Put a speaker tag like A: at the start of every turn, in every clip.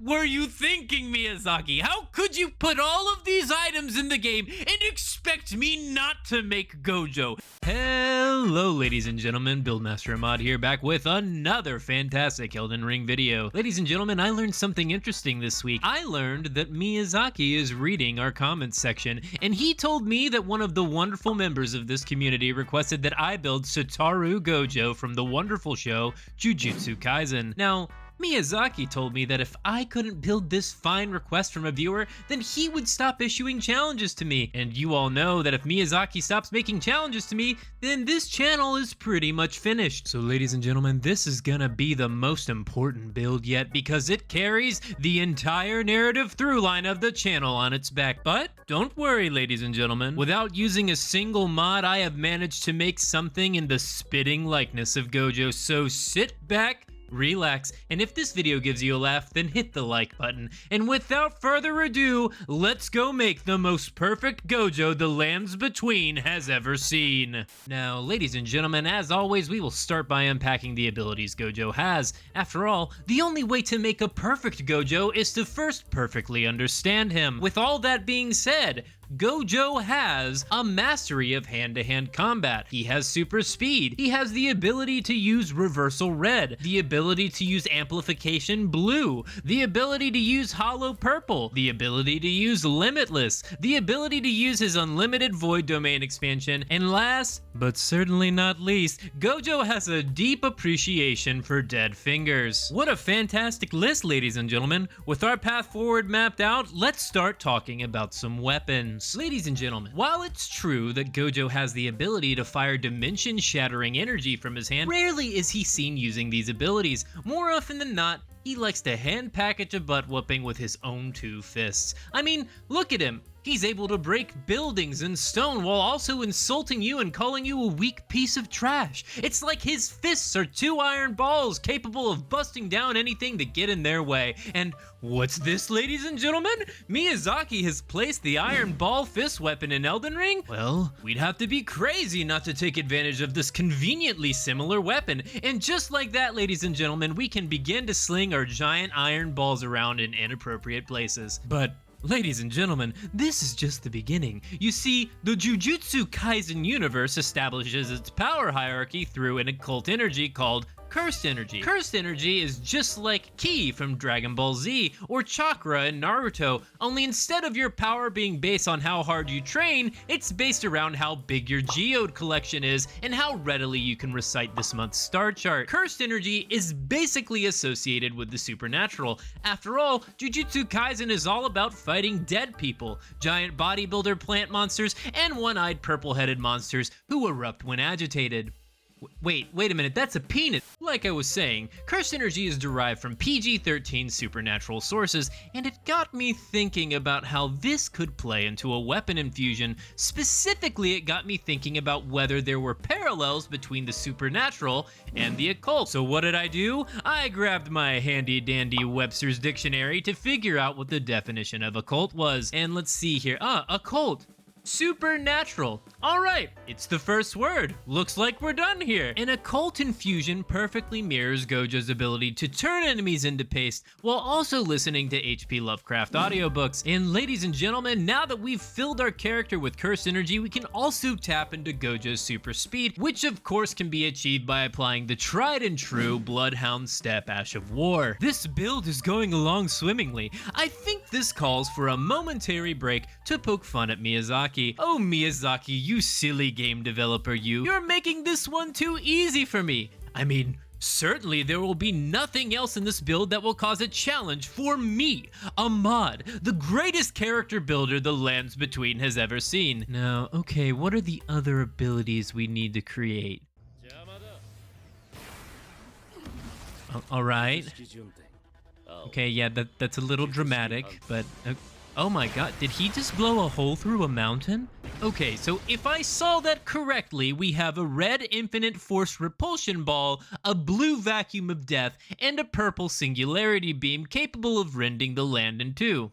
A: were you thinking, Miyazaki? How could you put all of these items in the game and expect me not to make Gojo? Hello, ladies and gentlemen, Buildmaster Ahmad here, back with another fantastic Elden Ring video. Ladies and gentlemen, I learned something interesting this week. I learned that Miyazaki is reading our comments section, and he told me that one of the wonderful members of this community requested that I build Satoru Gojo from the wonderful show Jujutsu Kaisen. Now, Miyazaki told me that if I couldn't build this fine request from a viewer, then he would stop issuing challenges to me. And you all know that if Miyazaki stops making challenges to me, then this channel is pretty much finished. So ladies and gentlemen, this is gonna be the most important build yet because it carries the entire narrative through line of the channel on its back. But don't worry, ladies and gentlemen, without using a single mod, I have managed to make something in the spitting likeness of Gojo. So sit back, relax, and if this video gives you a laugh, then hit the like button. And without further ado, let's go make the most perfect Gojo the Lands Between has ever seen. Now, ladies and gentlemen, as always, we will start by unpacking the abilities Gojo has. After all, the only way to make a perfect Gojo is to first perfectly understand him. With all that being said, Gojo has a mastery of hand-to-hand combat. He has super speed. He has the ability to use reversal red, the ability to use amplification blue, the ability to use hollow purple, the ability to use limitless, the ability to use his unlimited void domain expansion, and last, but certainly not least, Gojo has a deep appreciation for dead fingers. What a fantastic list, ladies and gentlemen. With our path forward mapped out, let's start talking about some weapons. Ladies and gentlemen, while it's true that Gojo has the ability to fire dimension-shattering energy from his hand, rarely is he seen using these abilities. More often than not, he likes to hand package a butt whooping with his own two fists. I mean, look at him. He's able to break buildings and stone while also insulting you and calling you a weak piece of trash. It's like his fists are two iron balls capable of busting down anything to get in their way. And what's this, ladies and gentlemen? Miyazaki has placed the iron ball fist weapon in Elden Ring? Well, we'd have to be crazy not to take advantage of this conveniently similar weapon. And just like that, ladies and gentlemen, we can begin to sling our giant iron balls around in inappropriate places. But ladies and gentlemen, this is just the beginning. You see, the Jujutsu Kaisen universe establishes its power hierarchy through an occult energy called Cursed Energy. Cursed Energy is just like Ki from Dragon Ball Z or Chakra in Naruto, only instead of your power being based on how hard you train, it's based around how big your geode collection is and how readily you can recite this month's star chart. Cursed Energy is basically associated with the supernatural. After all, Jujutsu Kaisen is all about fighting dead people, giant bodybuilder plant monsters, and one-eyed purple-headed monsters who erupt when agitated. Wait a minute, that's a penis! Like I was saying, Cursed Energy is derived from PG-13 supernatural sources, and it got me thinking about how this could play into a weapon infusion. Specifically, it got me thinking about whether there were parallels between the supernatural and the occult. So what did I do? I grabbed my handy-dandy Webster's Dictionary to figure out what the definition of occult was. And let's see here. Occult. Supernatural. Alright, it's the first word. Looks like we're done here. An occult infusion perfectly mirrors Gojo's ability to turn enemies into paste while also listening to H.P. Lovecraft audiobooks. And ladies and gentlemen, now that we've filled our character with Cursed Energy, we can also tap into Gojo's super speed, which of course can be achieved by applying the tried and true Bloodhound Step Ash of War. This build is going along swimmingly. I think this calls for a momentary break to poke fun at Miyazaki. Oh Miyazaki, you silly game developer you're making this one too easy for me. I mean, certainly there will be nothing else in this build that will cause a challenge for me, Ahmad, the greatest character builder the Lands Between has ever seen. Now, okay, what are the other abilities we need to create? All right. Okay, yeah, that's a little dramatic, but oh my god, did he just blow a hole through a mountain? Okay, so if I saw that correctly, we have a red infinite force repulsion ball, a blue vacuum of death, and a purple singularity beam capable of rending the land in two.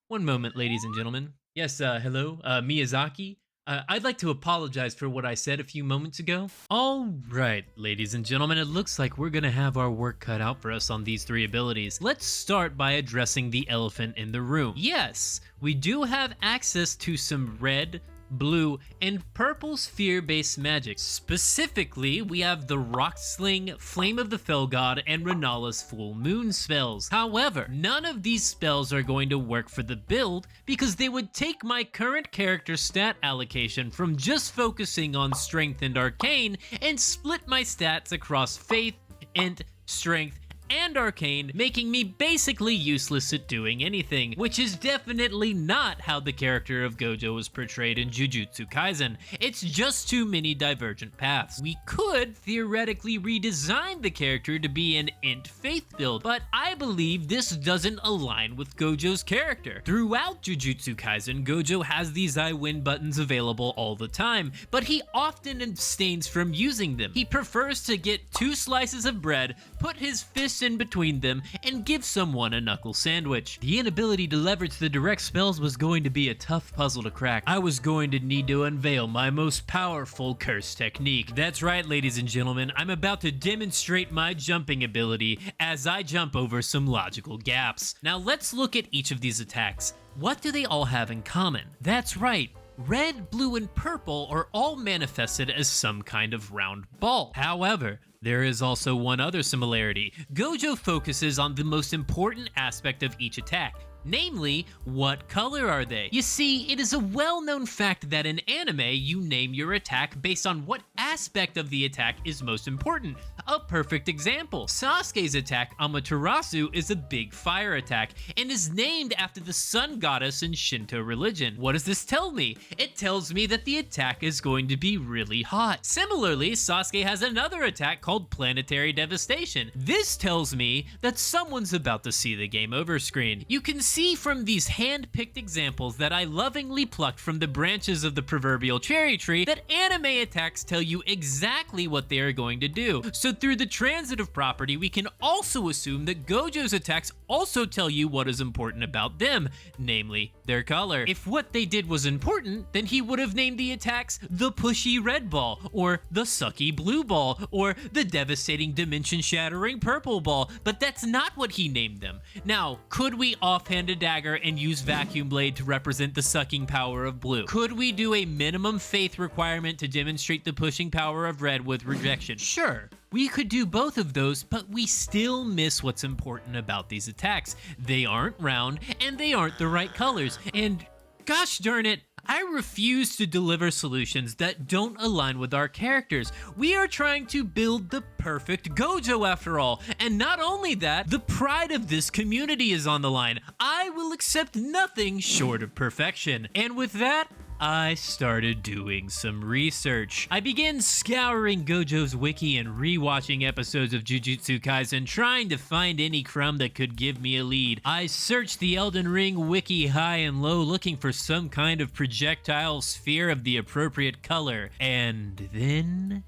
A: One moment, ladies and gentlemen. Yes, hello, Miyazaki? I'd like to apologize for what I said a few moments ago. All right, ladies and gentlemen, it looks like we're gonna have our work cut out for us on these 3 abilities. Let's start by addressing the elephant in the room. Yes, we do have access to some red, blue, and purple sphere-based magic. Specifically, we have the Rock Sling, Flame of the Fell God, and Renala's Full Moon spells. However, none of these spells are going to work for the build because they would take my current character stat allocation from just focusing on Strength and Arcane and split my stats across Faith, Int, Strength, and Arcane, making me basically useless at doing anything, which is definitely not how the character of Gojo was portrayed in Jujutsu Kaisen. It's just too many divergent paths. We could theoretically redesign the character to be an Int Faith build, but I believe this doesn't align with Gojo's character. Throughout Jujutsu Kaisen, Gojo has these I win buttons available all the time, but he often abstains from using them. He prefers to get 2 slices of bread, put his fists in between them, and give someone a knuckle sandwich. The inability to leverage the direct spells was going to be a tough puzzle to crack. I was going to need to unveil my most powerful curse technique. That's right, ladies and gentlemen, I'm about to demonstrate my jumping ability as I jump over some logical gaps. Now let's look at each of these attacks. What do they all have in common? That's right. Red, blue, and purple are all manifested as some kind of round ball. However, there is also one other similarity. Gojo focuses on the most important aspect of each attack, namely, what color are they? You see, it is a well-known fact that in anime, you name your attack based on what aspect of the attack is most important. A perfect example, Sasuke's attack, Amaterasu, is a big fire attack and is named after the sun goddess in Shinto religion. What does this tell me? It tells me that the attack is going to be really hot. Similarly, Sasuke has another attack called Planetary Devastation. This tells me that someone's about to see the game over screen. You can see from these hand-picked examples that I lovingly plucked from the branches of the proverbial cherry tree that anime attacks tell you exactly what they are going to do. So through the transitive property, we can also assume that Gojo's attacks also tell you what is important about them, namely their color. If what they did was important, then he would have named the attacks the pushy red ball, or the sucky blue ball, or the devastating dimension-shattering purple ball, but that's not what he named them. Now, could we offhand a dagger and use vacuum blade to represent the sucking power of blue? Could we do a minimum faith requirement to demonstrate the pushing power of red with rejection? Sure. We could do both of those, but we still miss what's important about these attacks. They aren't round, and they aren't the right colors, and gosh darn it, I refuse to deliver solutions that don't align with our characters. We are trying to build the perfect Gojo after all, and not only that, the pride of this community is on the line. I will accept nothing short of perfection. And with that, I started doing some research. I began scouring Gojo's wiki and rewatching episodes of Jujutsu Kaisen, trying to find any crumb that could give me a lead. I searched the Elden Ring wiki high and low, looking for some kind of projectile sphere of the appropriate color, and then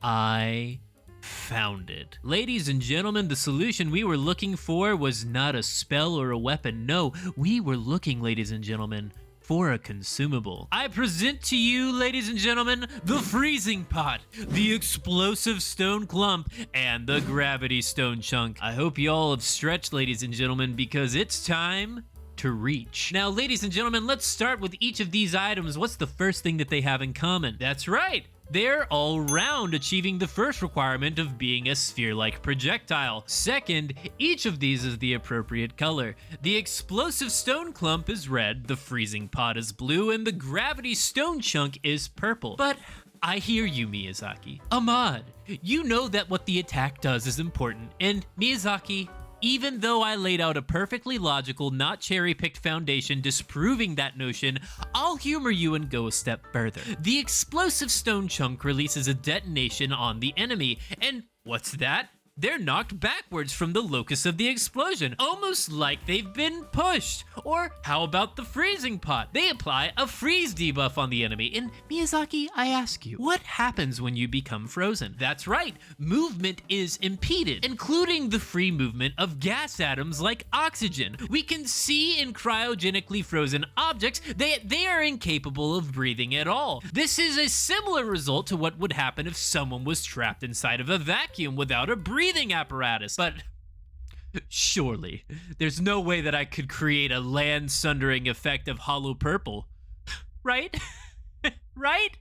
A: I found it. Ladies and gentlemen, the solution we were looking for was not a spell or a weapon. No, we were looking, ladies and gentlemen, for a consumable. I present to you, ladies and gentlemen, the freezing pot, the explosive stone clump, and the gravity stone chunk. I hope you all have stretched, ladies and gentlemen, because it's time to reach. Now, ladies and gentlemen, let's start with each of these items. What's the first thing that they have in common? That's right. They're all round, achieving the first requirement of being a sphere-like projectile. Second, each of these is the appropriate color. The explosive stone clump is red, the freezing pot is blue, and the gravity stone chunk is purple. But I hear you, Miyazaki. Ahmad, you know that what the attack does is important, and Miyazaki, even though I laid out a perfectly logical, not cherry-picked foundation disproving that notion, I'll humor you and go a step further. The explosive stone chunk releases a detonation on the enemy, and what's that? they're knocked backwards from the locus of the explosion, almost like they've been pushed. Or how about the freezing pot? They apply a freeze debuff on the enemy. And Miyazaki, I ask you, what happens when you become frozen? That's right, movement is impeded, including the free movement of gas atoms like oxygen. We can see in cryogenically frozen objects that they are incapable of breathing at all. This is a similar result to what would happen if someone was trapped inside of a vacuum without a breathing apparatus. But surely, there's no way that I could create a land-sundering effect of hollow purple. Right? Right?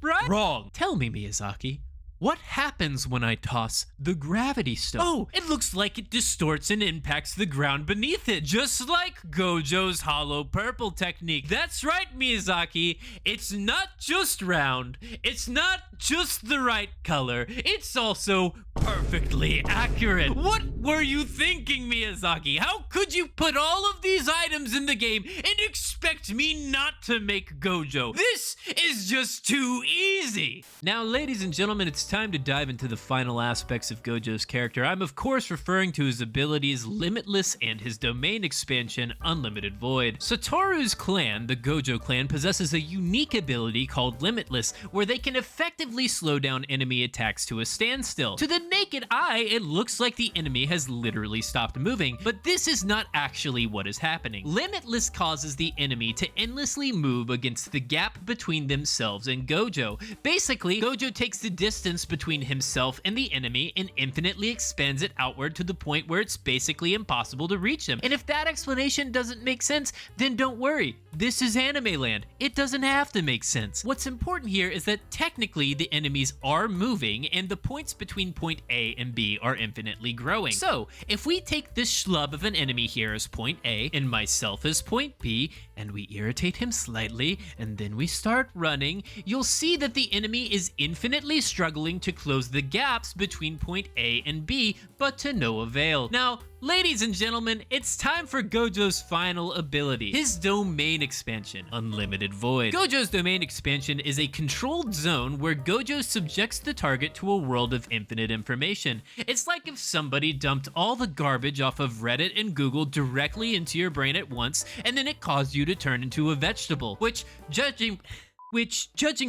A: Right? Wrong. Tell me, Miyazaki, what happens when I toss the gravity stone? Oh, it looks like it distorts and impacts the ground beneath it, just like Gojo's hollow purple technique. That's right, Miyazaki. It's not just round. It's not just the right color. It's also perfectly accurate. What were you thinking, Miyazaki? How could you put all of these items in the game and expect me not to make Gojo? This is just too easy. Now, ladies and gentlemen, it's time to dive into the final aspects of Gojo's character. I'm of course referring to his abilities Limitless and his domain expansion Unlimited Void. Satoru's clan, the Gojo clan, possesses a unique ability called Limitless, where they can effectively slow down enemy attacks to a standstill. To the naked eye, it looks like the enemy has literally stopped moving, but this is not actually what is happening. Limitless causes the enemy to endlessly move against the gap between themselves and Gojo. Basically, Gojo takes the distance between himself and the enemy and infinitely expands it outward to the point where it's basically impossible to reach him. And if that explanation doesn't make sense, then don't worry. This is anime land. It doesn't have to make sense. What's important here is that technically the enemies are moving and the points between point A and B are infinitely growing. So if we take this schlub of an enemy here as point A and myself as point B, and we irritate him slightly, and then we start running, you'll see that the enemy is infinitely struggling to close the gaps between point A and B, but to no avail. Now, ladies and gentlemen, it's time for Gojo's final ability, his domain expansion, Unlimited Void. Gojo's domain expansion is a controlled zone where Gojo subjects the target to a world of infinite information. It's like if somebody dumped all the garbage off of Reddit and Google directly into your brain at once, and then it caused you to turn into a vegetable, which, judging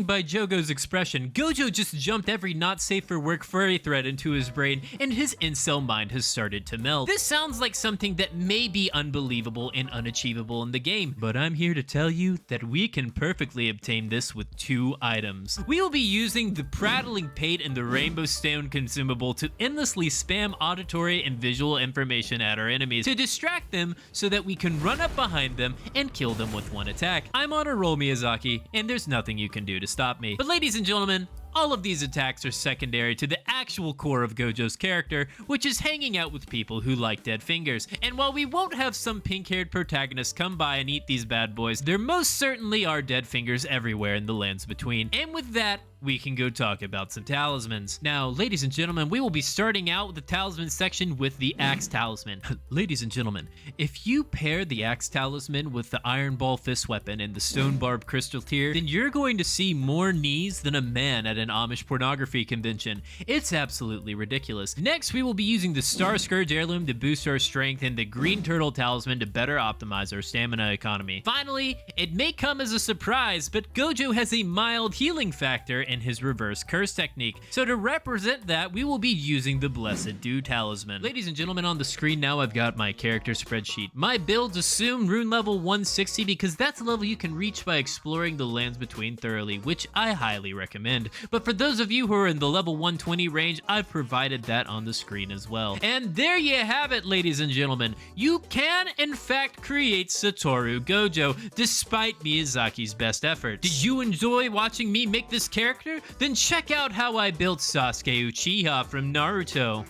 A: by Jogo's expression, Gojo just jumped every not safe for work furry thread into his brain and his incel mind has started to melt. This sounds like something that may be unbelievable and unachievable in the game, but I'm here to tell you that we can perfectly obtain this with 2 items. We will be using the Prattling Pate and the Rainbow Stone consumable to endlessly spam auditory and visual information at our enemies to distract them so that we can run up behind them and kill them with 1 attack. I'm on a roll, Miyazaki, and there's nothing you can do to stop me. But ladies and gentlemen, all of these attacks are secondary to the actual core of Gojo's character, which is hanging out with people who like dead fingers. And while we won't have some pink-haired protagonists come by and eat these bad boys, there most certainly are dead fingers everywhere in the lands between. And with that, we can go talk about some talismans. Now, ladies and gentlemen, we will be starting out with the talisman section with the Axe Talisman. Ladies and gentlemen, if you pair the Axe Talisman with the Iron Ball Fist Weapon and the Stone Barb Crystal Tier, then you're going to see more knees than a man at an Amish pornography convention. It's absolutely ridiculous. Next, we will be using the Star Scourge Heirloom to boost our strength and the Green Turtle Talisman to better optimize our stamina economy. Finally, it may come as a surprise, but Gojo has a mild healing factor in his reverse curse technique. So to represent that, we will be using the Blessed Dew Talisman. Ladies and gentlemen, on the screen now I've got my character spreadsheet. My builds assume rune level 160 because that's a level you can reach by exploring the lands between thoroughly, which I highly recommend. But for those of you who are in the level 120 range, I've provided that on the screen as well. And there you have it, ladies and gentlemen. You can, in fact, create Satoru Gojo, despite Miyazaki's best effort. Did you enjoy watching me make this character? Then check out how I built Sasuke Uchiha from Naruto.